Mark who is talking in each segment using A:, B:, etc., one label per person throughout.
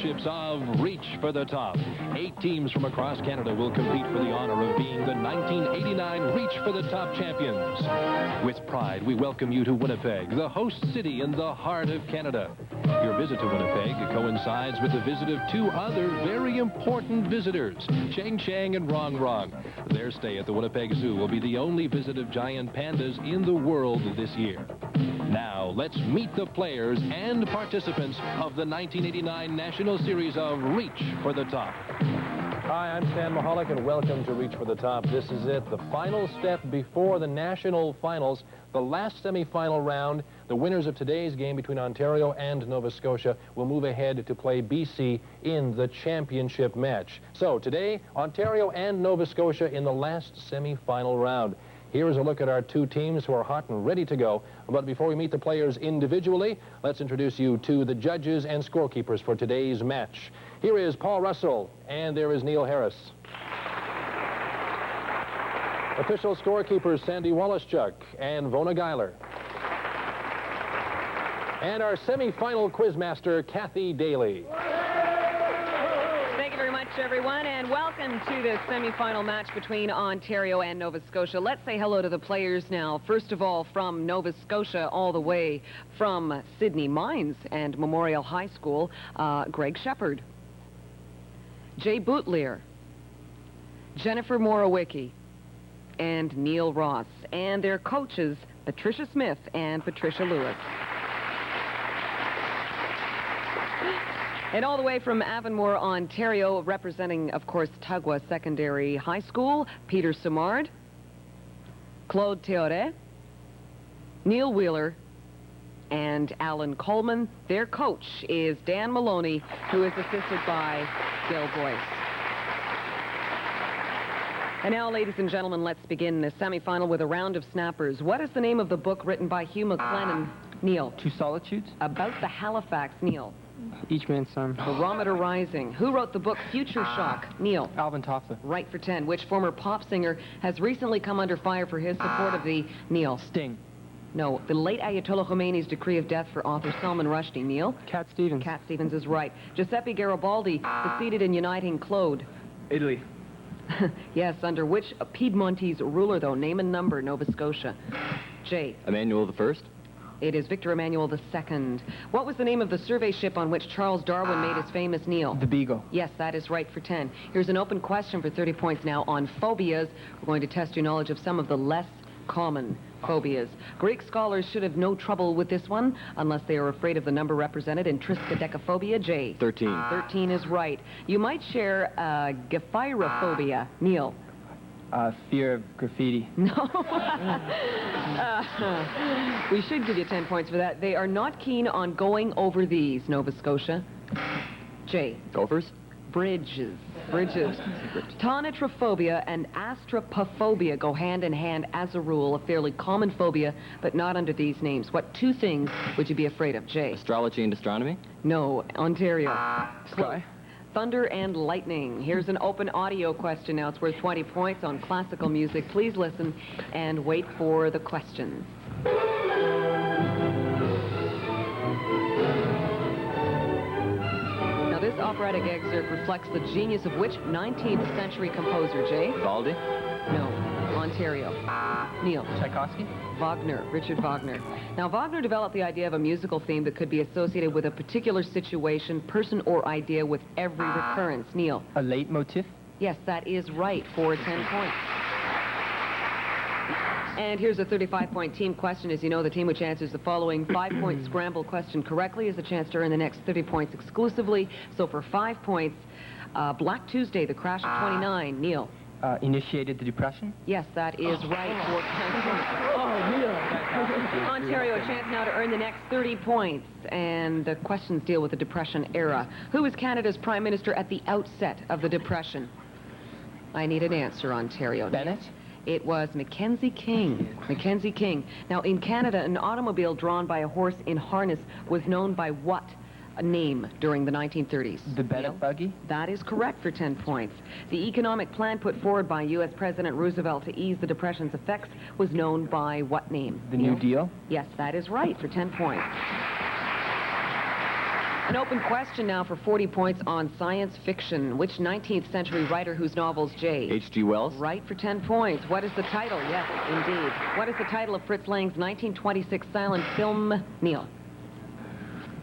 A: championships of Reach for the Top. 8 teams from across Canada will compete for the honor of being the 1989 Reach for the Top champions. With pride, we welcome you to Winnipeg, the host city in the heart of Canada. Your visit to Winnipeg coincides with the visit of 2 other very important visitors, Chang Chang and Rong Rong. Their stay at the Winnipeg Zoo will be the only visit of giant pandas in the world this year. Now, let's meet the players and participants of the 1989 National Series of Reach for the Top. Hi, I'm Stan Mahalik, and welcome to Reach for the Top. This is it, the final step before the national finals, the last semifinal round. The winners of today's game between Ontario and Nova Scotia will move ahead to play BC in the championship match. So today, Ontario and Nova Scotia in the last semifinal round. Here is a look at our 2 teams who are hot and ready to go. But before we meet the players individually, let's introduce you to the judges and scorekeepers for today's match. Here is Paul Russell, and there is Neil Harris. Official scorekeepers Sandy Wallachuk and Vona Geiler. And our semifinal quizmaster, Kathy Daly.
B: Thank you very much, everyone, and welcome to the semifinal match between Ontario and Nova Scotia. Let's say hello to the players now. First of all, from Nova Scotia, all the way from Sydney Mines and Memorial High School, Greg Shepard, Jay Boutlier, Jennifer Morawicki, and Neil Ross, and their coaches, Patricia Smith and Patricia Lewis. And all the way from Avonmore, Ontario, representing, of course, Tagwi Secondary High School, Peter Simard, Claude Théoret, Neil Wheeler, and Alan Coleman. Their coach is Dan Maloney, who is assisted by Gil Boyce. And now, ladies and gentlemen, let's begin the semifinal with a round of snappers. What is the name of the book written by Hugh McLennan? Neil.
C: 2 Solitudes?
B: About the Halifax, Neil.
C: Each Man's Son.
B: Barometer Rising. Who wrote the book Future Shock? Neil.
C: Alvin Toffler.
B: Right for 10. Which former pop singer has recently come under fire for his support of the... Neil.
C: Sting.
B: No, the late Ayatollah Khomeini's decree of death for author Salman Rushdie. Neil.
C: Cat Stevens.
B: Cat Stevens is right. Giuseppe Garibaldi succeeded in uniting Claude.
C: Italy.
B: Yes, under which Piedmontese ruler, though? Name and number, Nova Scotia. Jay.
D: Emmanuel I.
B: It is Victor Emmanuel II. What was the name of the survey ship on which Charles Darwin made his famous Neil?
C: The Beagle.
B: Yes, that is right for 10. Here's an open question for 30 points now on phobias. We're going to test your knowledge of some of the less common phobias. Greek scholars should have no trouble with this one unless they are afraid of the number represented in triskaidekaphobia. Jay.
D: 13.
B: 13 is right. You might share gephyrophobia. Neil.
C: Fear of graffiti.
B: No. We should give you 10 points for that. They are not keen on going over these, Nova Scotia. Jay.
D: Gophers?
B: Bridges. Bridges. Tonitrophobia and astropophobia go hand in hand as a rule, a fairly common phobia, but not under these names. What 2 things would you be afraid of, Jay?
D: Astrology and astronomy?
B: No. Ontario.
C: Sky.
B: Thunder and lightning. Here's an open audio question now. It's worth 20 points on classical music. Please listen and wait for the questions. Now, this operatic excerpt reflects the genius of which 19th century composer, Jay?
D: Vivaldi?
B: No. Ontario. Neil.
C: Tchaikovsky?
B: Wagner, Richard Wagner. Now, Wagner developed the idea of a musical theme that could be associated with a particular situation, person, or idea with every recurrence. Neil.
C: A leitmotif?
B: Yes, that is right for 10 points. And here's a 35-point team question. As you know, the team which answers the following 5-point scramble question correctly has a chance to earn the next 30 points exclusively. So for 5 points, Black Tuesday, the crash of 29. Neil.
C: Initiated the Depression?
B: Yes, that is right for 10 points. Ontario, a chance now to earn the next 30 points. And the questions deal with the Depression era. Who was Canada's Prime Minister at the outset of the Depression? I need an answer, Ontario.
C: Bennett?
B: It was Mackenzie King. Mackenzie King. Now, in Canada, an automobile drawn by a horse in harness was known by what name during the 1930s?
C: The Bennett buggy?
B: That is correct for 10 points. The economic plan put forward by U.S. President Roosevelt to ease the Depression's effects was known by what name?
C: The New Deal?
B: Yes, that is right for 10 points. An open question now for 40 points on science fiction. Which 19th century writer whose novels, Jay?
D: H.G. Wells.
B: Right for 10 points. What is the title? Yes, indeed. What is the title of Fritz Lang's 1926 silent film, Neil?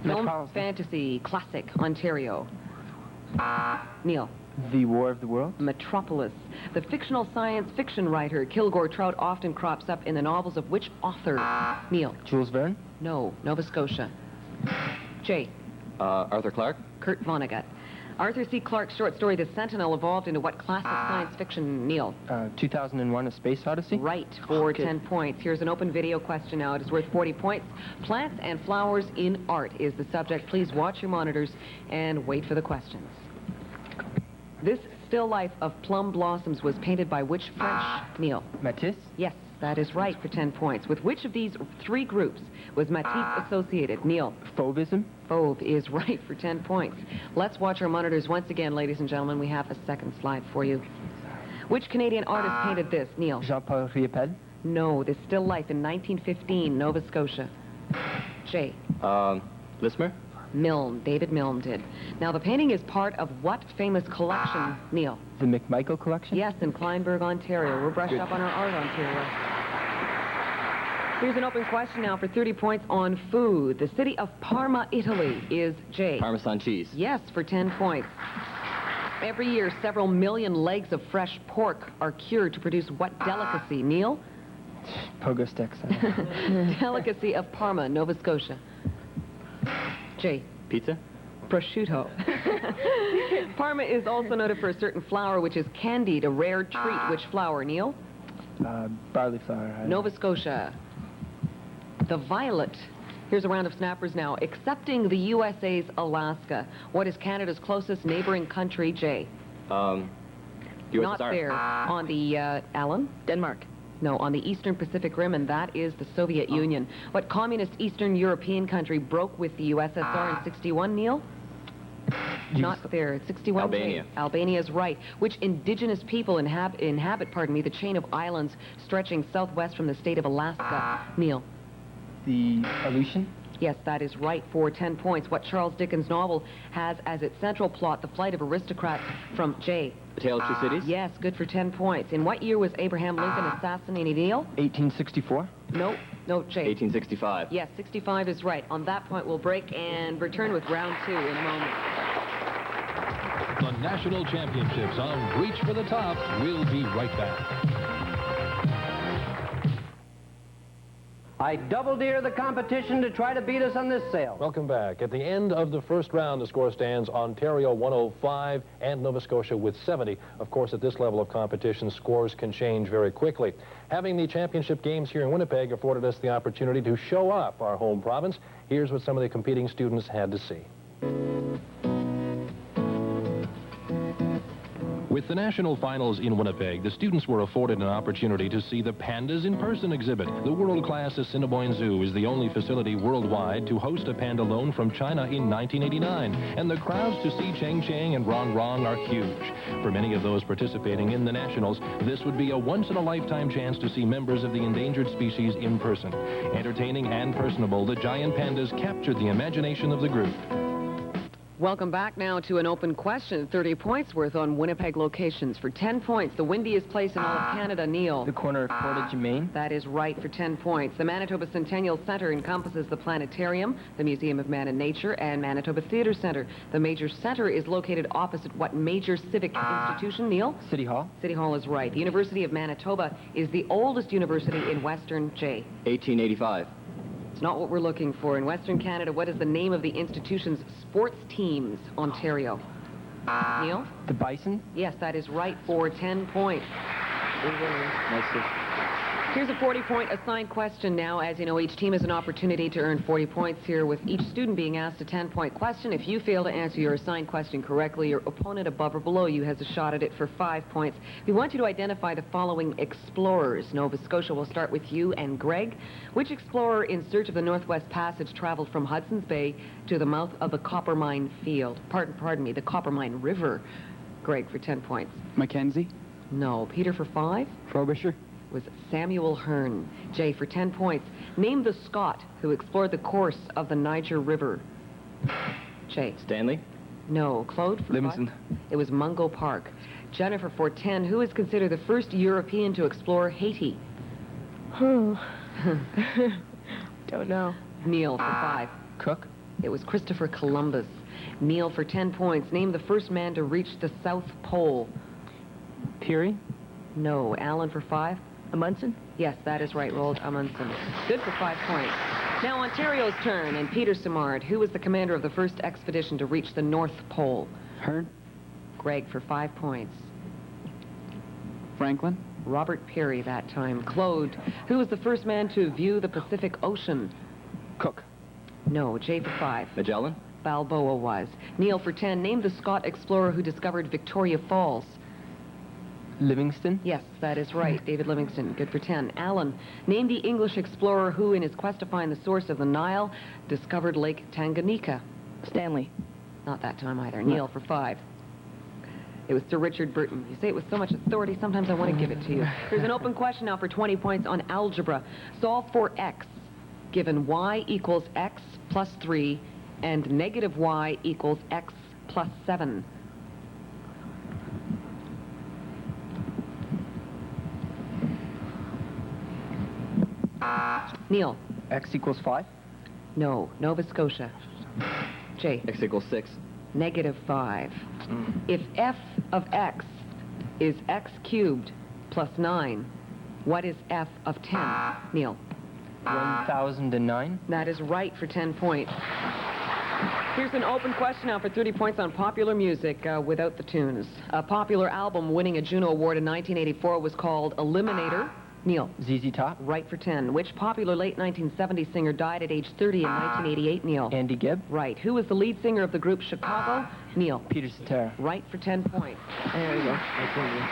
B: Film, fantasy, classic, Ontario. Neil.
C: The War of the Worlds.
B: Metropolis. The fictional science fiction writer Kilgore Trout often crops up in the novels of which author? Neil.
C: Jules Verne.
B: No, Nova Scotia. Jay.
D: Arthur Clarke.
B: Kurt Vonnegut. Arthur C. Clarke's short story The Sentinel evolved into what classic science fiction, Neil?
C: 2001: A Space Odyssey.
B: Right, for 10 points. Here's an open video question now. It is worth 40 points. Plants and flowers in art is the subject. Please watch your monitors and wait for the questions. This still life of plum blossoms was painted by which French, Neil?
C: Matisse.
B: Yes, that is right for 10 points. With which of these three groups was Matisse associated? Neil?
C: Fauvism.
B: Fauve is right for 10 points. Let's watch our monitors once again, ladies and gentlemen. We have a second slide for you. Which Canadian artist painted this, Neil?
C: Jean-Paul Riopelle.
B: No, this still life in 1915, Nova Scotia. Jay?
D: Lismer.
B: Milne, David Milne did. Now, the painting is part of what famous collection, Neil?
C: The McMichael Collection.
B: Yes, in Kleinburg, Ontario. We're brushed up on our art, Ontario. Here's an open question now for 30 points on food. The city of Parma, Italy is, Jay?
D: Parmesan cheese.
B: Yes, for 10 points. Every year, several million legs of fresh pork are cured to produce what delicacy, Neil?
C: Pogo sticks.
B: Delicacy of Parma, Nova Scotia. Jay?
D: Pizza.
B: Prosciutto. Parma is also noted for a certain flour which is candied, a rare treat. Which flour, Neil?
C: Barley flour.
B: Nova Scotia. The violet. Here's a round of snappers now. Excepting the USA's Alaska, what is Canada's closest neighboring country, Jay?
D: USSR.
B: Not there. On the, Alan?
C: Denmark.
B: No, on the Eastern Pacific Rim, and that is the Soviet Union. What communist Eastern European country broke with the USSR in 61, Neil? Not there. 61.
D: Albania.
B: Albania is right. Which indigenous people inhabit the chain of islands stretching southwest from the state of Alaska, Neil?
C: The Aleutian.
B: Yes, that is right for 10 points. What Charles Dickens novel has as its central plot the flight of aristocrats from Jay?
D: A Tale of Two Cities.
B: Yes, good for 10 points. In what year was Abraham Lincoln assassinated, Neil?
C: 1864.
B: No, Jay.
D: 1865.
B: Yes, 65 is right. On that point, we'll break and return with round 2 in a moment.
A: The national championships of Reach for the Top. We'll be right back.
E: I double-dare the competition to try to beat us on this sail.
A: Welcome back. At the end of the first round, the score stands Ontario 105 and Nova Scotia with 70. Of course, at this level of competition, scores can change very quickly. Having the championship games here in Winnipeg afforded us the opportunity to show up our home province. Here's what some of the competing students had to see. With the national finals in Winnipeg, the students were afforded an opportunity to see the Pandas in Person exhibit. The world-class Assiniboine Zoo is the only facility worldwide to host a panda loan from China in 1989, and the crowds to see Cheng Cheng and Rong Rong are huge. For many of those participating in the nationals, this would be a once-in-a-lifetime chance to see members of the endangered species in person. Entertaining and personable, the giant pandas captured the imagination of the group.
B: Welcome back now to an open question. 30 points worth on Winnipeg locations. For 10 points, the windiest place in all of Canada, Neil.
C: The corner of Portage and Main.
B: That is right for 10 points. The Manitoba Centennial Centre encompasses the Planetarium, the Museum of Man and Nature, and Manitoba Theatre Centre. The major centre is located opposite what major civic institution, Neil?
C: City Hall.
B: City Hall is right. The University of Manitoba is the oldest university in Western, Jay.
D: 1885.
B: It's not what we're looking for. In Western Canada, what is the name of the institution's sports teams, Ontario? Neil?
C: The Bison.
B: Yes, that is right for 10 points.
C: Nicely.
B: Here's a 40-point assigned question now. As you know, each team has an opportunity to earn 40 points here, with each student being asked a 10-point question. If you fail to answer your assigned question correctly, your opponent above or below you has a shot at it for 5 points. We want you to identify the following explorers. Nova Scotia will start with you and Greg. Which explorer in search of the Northwest Passage traveled from Hudson's Bay to the mouth of the Coppermine Field? Pardon me, the Coppermine River. Greg for 10 points.
C: Mackenzie.
B: No. Peter for 5?
C: Frobisher.
B: Was Samuel Hearn. Jay for 10 points. Name the Scot who explored the course of the Niger River. Jay?
D: Stanley.
B: No. Claude for 5?
C: Livingston.
B: It was Mungo Park. Jennifer for 10. Who is considered the first European to explore Haiti?
F: Don't know.
B: Neil for 5.
C: Cook.
B: It was Christopher Columbus. Neil for 10 points. Name the first man to reach the South Pole.
C: Peary.
B: No. Alan for 5.
F: Amundsen?
B: Yes, that is right, Roald Amundsen. Good for 5 points. Now Ontario's turn, and Peter Simard, who was the commander of the first expedition to reach the North Pole?
C: Hearn.
B: Greg for 5 points.
C: Franklin.
B: Robert Peary that time. Claude, who was the first man to view the Pacific Ocean?
C: Cook.
B: No. Jay for 5.
D: Magellan.
B: Balboa was. Neil for 10. Name the Scott explorer who discovered Victoria Falls.
C: Livingston.
B: Yes, that is right. David Livingstone. Good for 10. Alan, name the English explorer who, in his quest to find the source of the Nile, discovered Lake Tanganyika.
F: Stanley.
B: Not that time either. Neil for 5. It was Sir Richard Burton. You say it with so much authority, sometimes I want to give it to you. Here's an open question now for 20 points on algebra. Solve for x, given y equals x plus 3 and negative y equals x plus 7. Neil.
C: X equals 5.
B: No. Nova Scotia. Jay.
D: X equals 6.
B: Negative 5. If f of x is x cubed plus 9, what is f of 10? Neil.
C: 1009.
B: That is right for 10 points. Here's an open question now for 30 points on popular music without the tunes. A popular album winning a Juno Award in 1984 was called Eliminator. Neil.
C: ZZ Top.
B: Right for 10. Which popular late 1970s singer died at age 30 in 1988? Neil.
C: Andy Gibb.
B: Right. Who was the lead singer of the group Chicago? Neil.
C: Peter Cetera.
B: Right for 10 points.
F: There you go.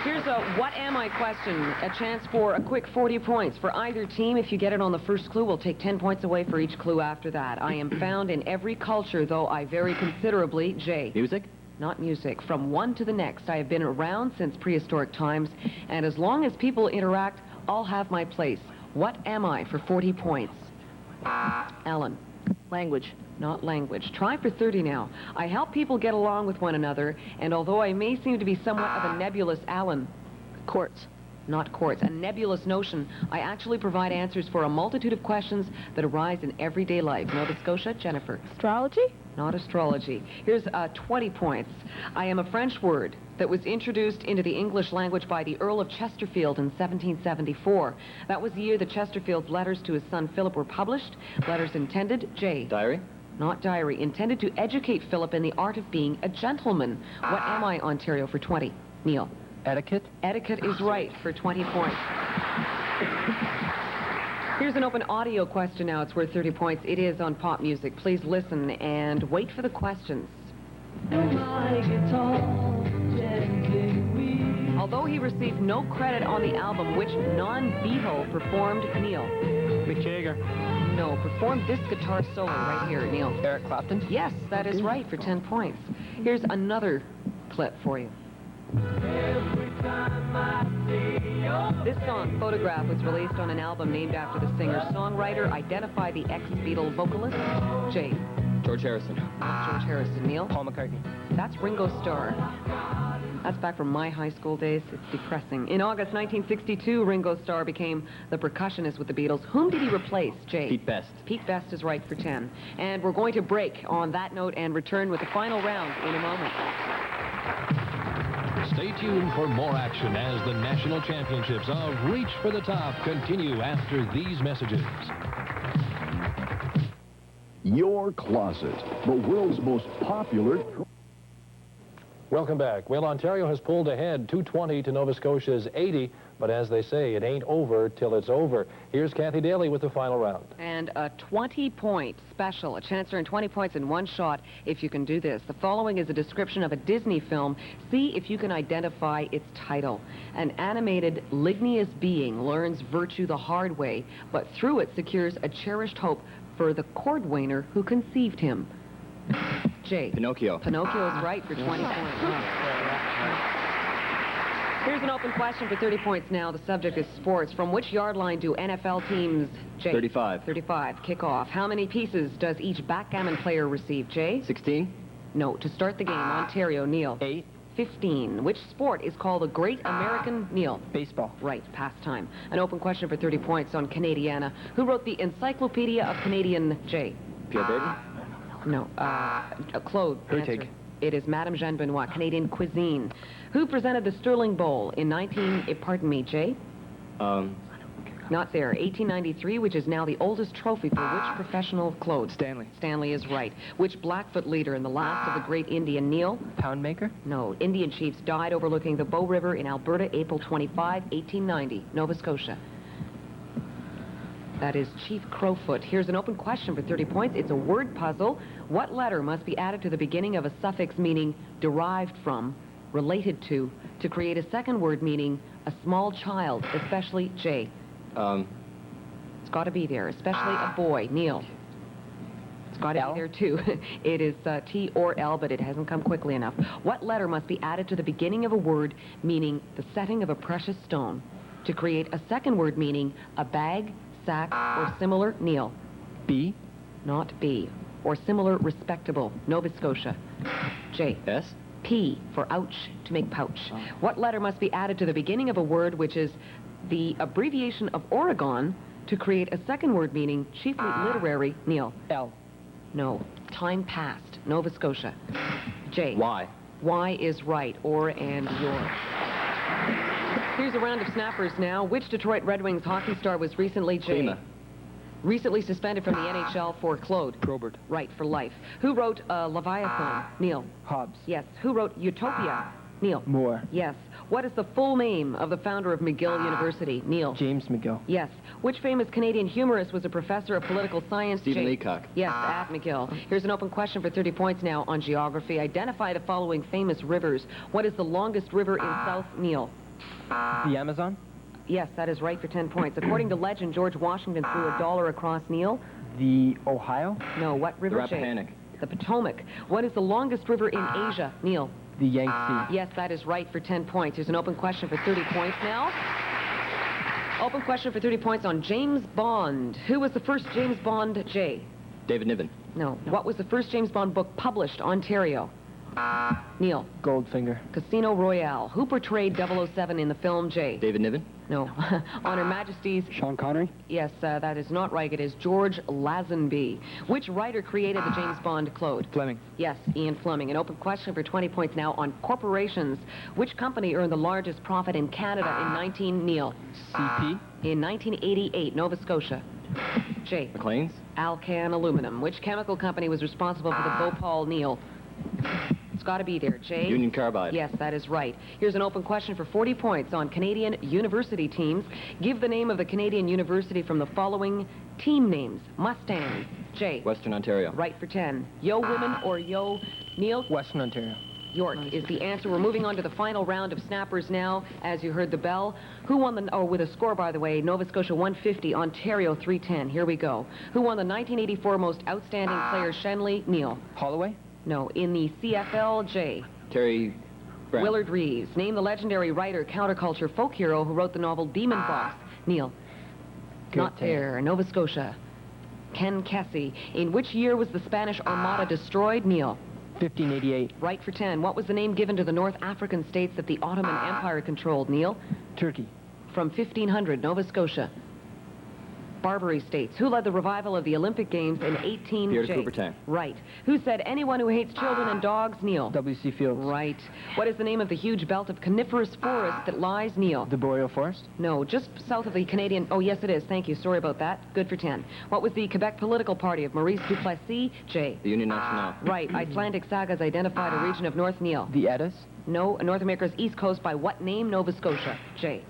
B: Here's a what am I question. A chance for a quick 40 points for either team. If you get it on the first clue, we'll take 10 points away for each clue after that. I am found in every culture, though I vary considerably. Jay.
D: Music.
B: Not music. From one to the next. I have been around since prehistoric times, and as long as people interact, I'll have my place. What am I for 40 points? Alan.
F: Language.
B: Not language. Try for 30 now. I help people get along with one another, and although I may seem to be somewhat of a nebulous Alan.
F: Quartz.
B: Not quartz. A nebulous notion. I actually provide answers for a multitude of questions that arise in everyday life. Nova Scotia, Jennifer.
F: Astrology?
B: Not astrology. Here's 20 points. I am a French word that was introduced into the English language by the Earl of Chesterfield in 1774. That was the year that Chesterfield's letters to his son Philip were published. Letters intended, Jay.
D: Diary.
B: Not diary. Intended to educate Philip in the art of being a gentleman. What am I, Ontario, for 20? Neil.
C: Etiquette.
B: Etiquette is right for 20 points. Here's an open audio question now. It's worth 30 points. It is on pop music. Please listen and wait for the questions. Although he received no credit on the album, which non-Beatle performed? Neil.
C: Mick Jagger.
B: No, performed this guitar solo right here, Neil.
C: Eric Clapton.
B: Yes, that is right for 10 points. Here's another clip for you. This song, Photograph, was released on an album named after the singer-songwriter. Identify the ex-Beatle vocalist. Jay.
D: George Harrison.
B: Not George Harrison. Neil.
C: Paul McCartney.
B: That's Ringo Starr. That's back from my high school days. It's depressing. In August 1962, Ringo Starr became the percussionist with the Beatles. Whom did he replace, Jay?
D: Pete Best.
B: Pete Best is right for 10. And we're going to break on that note and return with the final round in a moment.
A: Stay tuned for more action as the national championships of Reach for the Top continue after these messages.
G: Your Closet, the world's most popular...
A: Welcome back. Well, Ontario has pulled ahead 220 to Nova Scotia's 80, but as they say, it ain't over till it's over. Here's Kathy Daly with the final round.
B: And a 20-point special, a chance to earn 20 points in one shot if you can do this. The following is a description of a Disney film. See if you can identify its title. An animated, ligneous being learns virtue the hard way, but through it secures a cherished hope for the cordwainer who conceived him. Jay.
D: Pinocchio.
B: Pinocchio is right for 20 points. Here's an open question for 30 points now. The subject is sports. From which yard line do NFL teams, Jay?
D: 35.
B: 35. Kick off. How many pieces does each backgammon player receive, Jay?
D: 16.
B: No. To start the game, Ontario, Neil.
C: 8.
B: 15. Which sport is called the Great American, Neil?
C: Baseball.
B: Right, pastime. An open question for 30 points on Canadiana. Who wrote the Encyclopedia of Canadian, J?
D: Pierre Berton?
B: No. Claude.
C: Hertig.
B: Answer. It is Madame Jeanne Benoit, Canadian cuisine. Who presented the Sterling Bowl in pardon me, Jay? Not there. 1893, which is now the oldest trophy for which professional Claude?
C: Stanley.
B: Stanley is right. Which Blackfoot leader in the last of the great Indian, Neil?
C: Poundmaker.
B: No. Indian chiefs died overlooking the Bow River in Alberta, April 25, 1890, Nova Scotia. That is Chief Crowfoot. Here's an open question for 30 points. It's a word puzzle. What letter must be added to the beginning of a suffix meaning derived from, related to create a second word meaning a small child, especially J? It's got to be there, especially a boy. Neil. It's got to
C: L?
B: be there, too. It is T or L, but it hasn't come quickly enough. What letter must be added to the beginning of a word meaning the setting of a precious stone to create a second word meaning a bag, sack, or similar? Neil.
C: B.
B: Not B. Or similar, respectable. Nova Scotia. J.
D: S?
B: P for ouch, to make pouch. What letter must be added to the beginning of a word which is the abbreviation of Oregon to create a second word meaning chiefly literary? Neil.
C: L.
B: No. Time passed. Nova Scotia. J.
D: Y?
B: Y is right. Or and your. Here's a round of snappers now. Which Detroit Red Wings hockey star was recently, J?
D: Klima.
B: Recently suspended from the NHL for Claude.
C: Probert.
B: Right, for life. Who wrote Leviathan? Neil.
C: Hobbs.
B: Yes. Who wrote Utopia? Neil.
C: Moore.
B: Yes. What is the full name of the founder of McGill University? Neil.
C: James McGill.
B: Yes. Which famous Canadian humorist was a professor of political science?
D: Stephen
B: J?
D: Leacock.
B: Yes, at McGill. Here's an open question for 30 points now on geography. Identify the following famous rivers. What is the longest river in South? Neil.
C: The Amazon.
B: Yes, that is right for 10 points. According to legend, George Washington threw $1 across, Neil.
C: The Ohio.
B: No, what
D: The
B: river, J?
D: Rappahannock.
B: The Potomac. What is the longest river in Asia? Neil.
C: The Yangtze.
B: Yes, that is right for 10 points. Here's an open question for 30 points now. Open question for 30 points on James Bond. Who was the first James Bond, J?
D: David Niven.
B: No. What was the first James Bond book published, Ontario? Neil.
C: Goldfinger.
B: Casino Royale. Who portrayed 007 in the film, J?
D: David Niven.
B: No. On Her Majesty's...
C: Sean Connery.
B: Yes, that is not right. It is George Lazenby. Which writer created the James Bond Claude?
C: Fleming.
B: Yes, Ian Fleming. An open question for 20 points now on corporations. Which company earned the largest profit in Canada in Neil?
C: CP.
B: In 1988, Nova Scotia. J.
D: McLean's.
B: Alcan Aluminum. Which chemical company was responsible for the Bhopal, Neil? It's got to be there. J.
D: Union Carbide.
B: Yes, that is right. Here's an open question for 40 points on Canadian university teams. Give the name of the Canadian university from the following team names. Mustangs. J.
D: Western Ontario.
B: Right for 10. Yo women or yo Neil?
C: Western Ontario.
B: York is the answer. We're moving on to the final round of snappers now. As you heard the bell. Who won the, oh, with a score, by the way, Nova Scotia 150, Ontario 310. Here we go. Who won the 1984 Most Outstanding Player, Shenley? Neil.
C: Holloway.
B: No, in the CFL, J.
D: Terry Brown.
B: Willard Reeves. Name the legendary writer, counterculture, folk hero who wrote the novel Demon Box. Neil. Not there. Nova Scotia. Ken Kesey. In which year was the Spanish Armada destroyed? Neil.
C: 1588.
B: Right for 10. What was the name given to the North African states that the Ottoman Empire controlled? Neil.
C: Turkey.
B: From 1500, Nova Scotia. Barbary states. Who led the revival of the Olympic Games in 18...
D: Pierre de Coubertin.
B: Right. Who said anyone who hates children and dogs? Neil.
C: W.C. Fields.
B: Right. What is the name of the huge belt of coniferous forest that lies, Neil?
C: The Boreal Forest.
B: No, just south of the Canadian... Oh, yes, it is. Thank you. Sorry about that. Good for 10. What was the Quebec political party of Maurice Duplessis? J.
D: The Union Nationale.
B: Right. Icelandic sagas identified a region of North, Neil.
C: The Eddas.
B: No, North America's east coast by what name? Nova Scotia. J.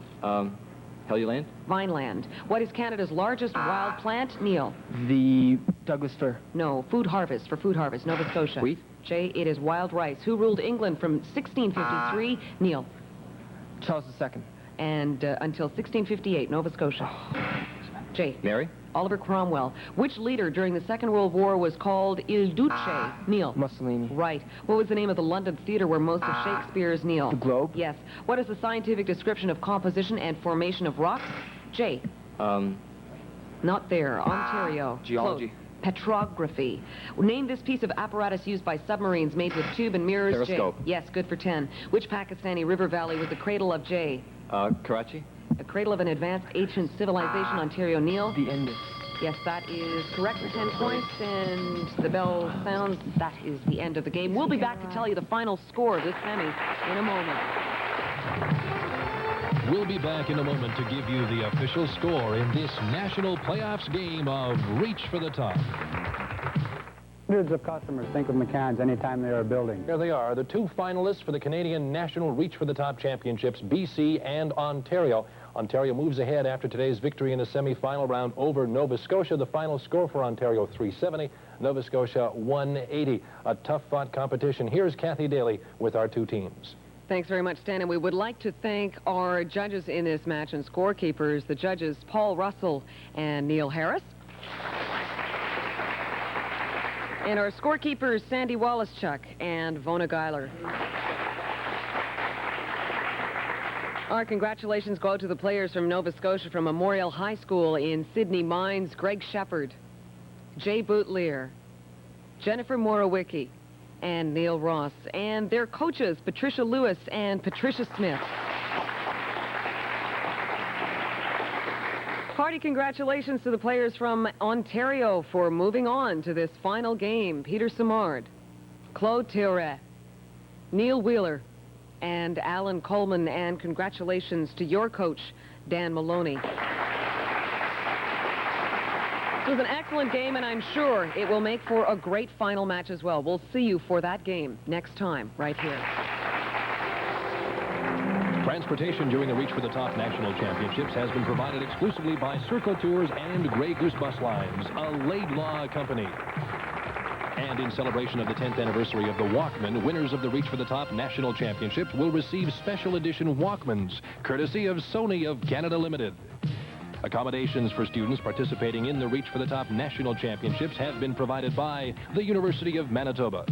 D: Helluland.
B: Vineland. What is Canada's largest wild plant? Neil.
C: The Douglas Fir.
B: No, Food Harvest, for Food Harvest, Nova Scotia.
D: Wheat.
B: J, it is wild rice. Who ruled England from 1653? Neil.
C: Charles II.
B: And until 1658, Nova Scotia. J.
D: Mary.
B: Oliver Cromwell. Which leader during the Second World War was called Il Duce? Neil.
C: Mussolini.
B: Right. What was the name of the London theater where most of Shakespeare's, Neil?
C: The Globe.
B: Yes. What is the scientific description of composition and formation of rocks? J.
D: Um,
B: Not there. Ontario.
C: Geology.
B: Close. petrography. Name this piece of apparatus used by submarines made with tube and mirrors.
D: Periscope.
B: J. Yes, good for 10. Which Pakistani river valley was the cradle of J?
D: Karachi.
B: A cradle of an advanced ancient civilization, Ontario. Neil?
C: The Indus.
B: Yes, that is correct for 10 points, and the bell sounds. That is the end of the game. We'll be back to tell you the final score of this semi in a moment.
A: We'll be back in a moment to give you the official score in this national playoffs game of Reach for the Top.
H: Hundreds of customers think of McCann's anytime they are building.
A: Here they are, the two finalists for the Canadian National Reach for the Top Championships, BC and Ontario. Ontario moves ahead after today's victory in the semi-final round over Nova Scotia. The final score for Ontario, 370. Nova Scotia, 180. A tough-fought competition. Here's Kathy Daly with our two teams.
B: Thanks very much, Stan. And we would like to thank our judges in this match and scorekeepers, the judges Paul Russell and Neil Harris. And our scorekeepers, Sandy Wallace-Chuck and Vona Geiler. Our congratulations go out to the players from Nova Scotia from Memorial High School in Sydney Mines, Greg Shepard, Jay Bootlear, Jennifer Morawicki, and Neil Ross, and their coaches, Patricia Lewis and Patricia Smith. Hearty congratulations to the players from Ontario for moving on to this final game. Peter Simard, Claude Théoret, Neil Wheeler, and Alan Coleman, and congratulations to your coach, Dan Maloney. It was an excellent game, and I'm sure it will make for a great final match as well. We'll see you for that game next time, right here.
A: Transportation during the Reach for the Top National Championships has been provided exclusively by Circle Tours and Grey Goose Bus Lines, a Laidlaw company. And in celebration of the 10th anniversary of the Walkman, winners of the Reach for the Top National Championships will receive special edition Walkmans, courtesy of Sony of Canada Limited. Accommodations for students participating in the Reach for the Top National Championships have been provided by the University of Manitoba.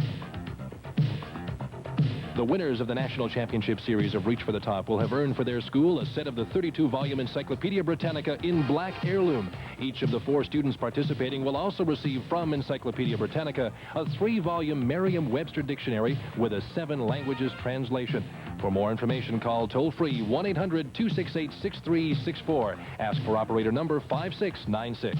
A: The winners of the National Championship Series of Reach for the Top will have earned for their school a set of the 32-volume Encyclopedia Britannica in black heirloom. Each of the 4 students participating will also receive from Encyclopedia Britannica a 3-volume Merriam-Webster dictionary with a 7-languages translation. For more information, call toll-free 1-800-268-6364. Ask for operator number 5696.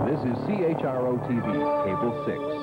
G: This is CHRO TV, Cable 6.